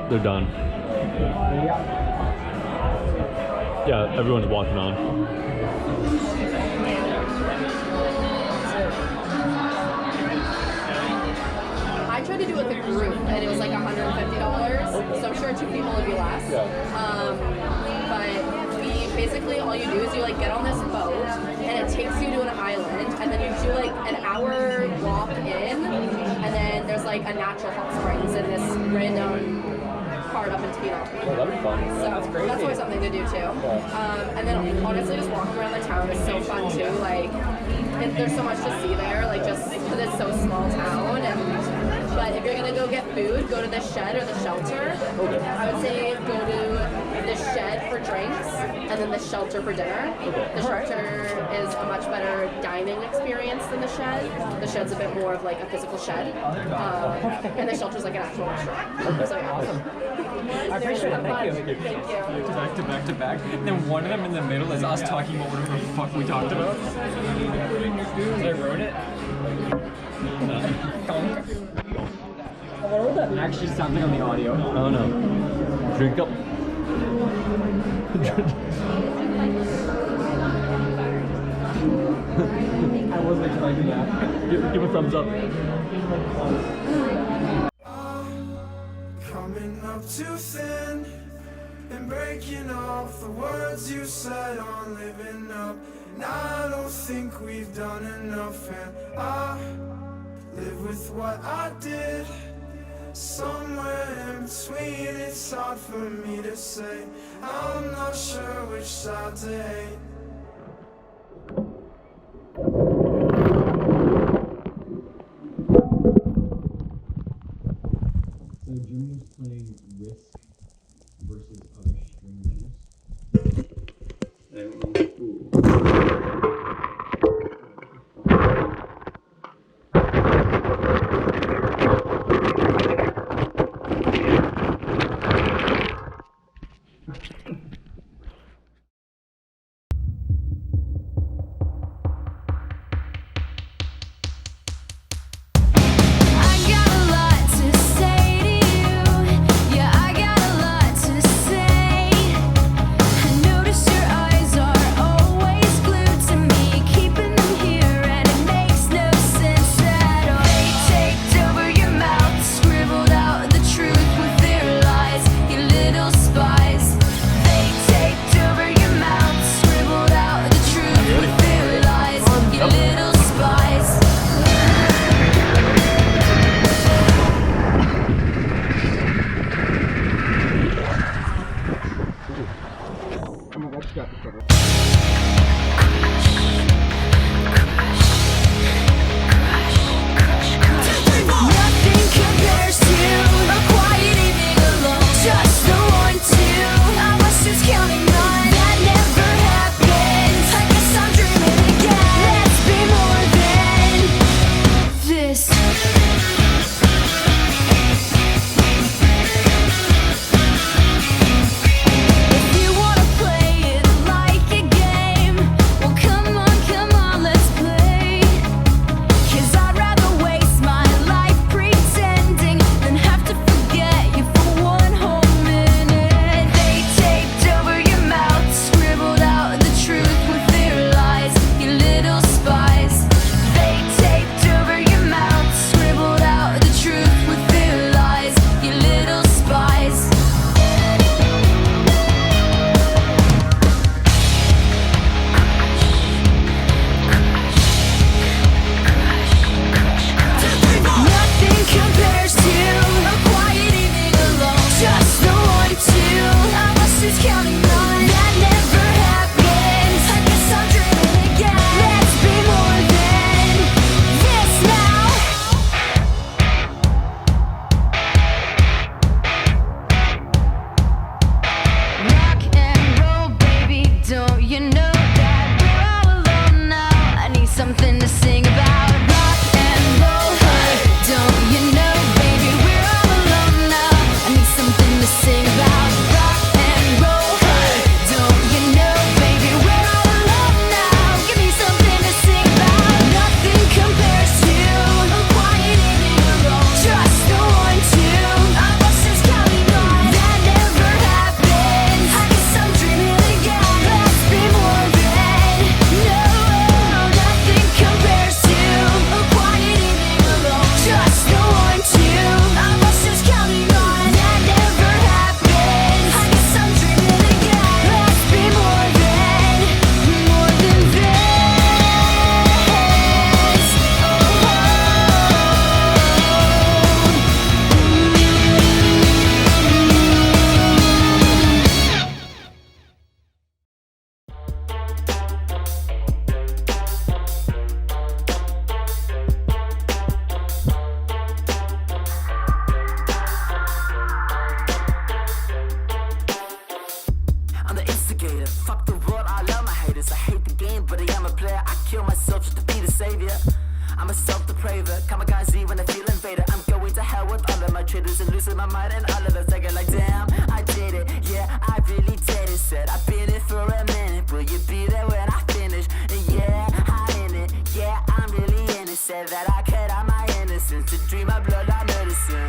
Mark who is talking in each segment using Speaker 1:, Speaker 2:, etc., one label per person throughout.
Speaker 1: They're done. Yeah, everyone's walking on.
Speaker 2: I tried to do it with a group, and it was like $150. So I'm sure 2 people would be less. But basically all you do is you like get on this boat, and it takes you to an island, and then you do like an hour walk in, and then there's like a natural hot springs in this random part up in Tofino.
Speaker 1: Oh, that'd be fun.
Speaker 2: So that's always something to do too. And then honestly, just walking around the town is so fun too. Like, there's so much to see there. Like, just because it's so small town. But if you're gonna go get food, go to the shed or the shelter. I would say go to the shed for drinks, and then the shelter for dinner. The shelter is a much better dining experience than the shed. The shed's a bit more of like a physical shed, and the shelter's like an actual restaurant. So yeah.
Speaker 3: Awesome. I appreciate it. Thank you.
Speaker 2: Thank you.
Speaker 3: Back to back to back. And then one of them in the middle is us talking about whatever the fuck we talked about. I wrote it. I wonder what that actually sounds like on the audio.
Speaker 1: I don't know. Drink up.
Speaker 3: I wasn't expecting that.
Speaker 1: Give a thumbs up.
Speaker 4: Coming up too thin and breaking off the words you said on living up. And I don't think we've done enough, and I live with what I did. Somewhere in between, it's hard for me to say. I'm not sure which side to hate.
Speaker 5: So Jimmy was playing Risk versus other strangers. I don't know who.
Speaker 6: Counting on that never happened. I guess I'm dreaming again. Let's be more than kill myself just to be the savior. I'm a self-depraver, kamikaze when I feel invader. I'm going to hell with all of my traitors and losing my mind and all of us thinking like, damn, I did it, yeah, I really did it. Said I've been it for a minute, will you be there when I finish? And yeah, I'm in it, yeah, I'm really in it. Said that I cut out my innocence to dream my blood like medicine.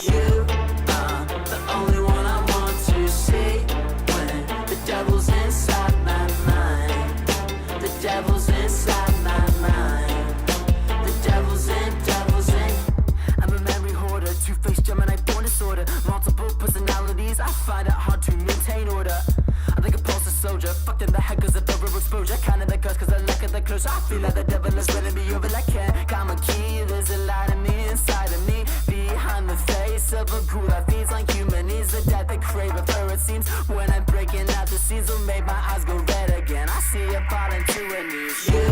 Speaker 6: You are the only one I want to see when the devil's inside my mind. The devil's inside my mind. The devil's in. I'm a memory hoarder, two-faced Gemini born disorder, multiple personalities. I find it hard to maintain order. I think a pulse soldier, fucked in the head cause of overexposure. Kind of the curse cause I look at the close. I feel like the devil is running me over like cat. Got my key, there's a light of me inside of me. Behind the face of a ghoul that feeds on human needs. The death I crave of her it seems. When I'm breaking out the scenes will make my eyes go red again. I see it falling to her knees.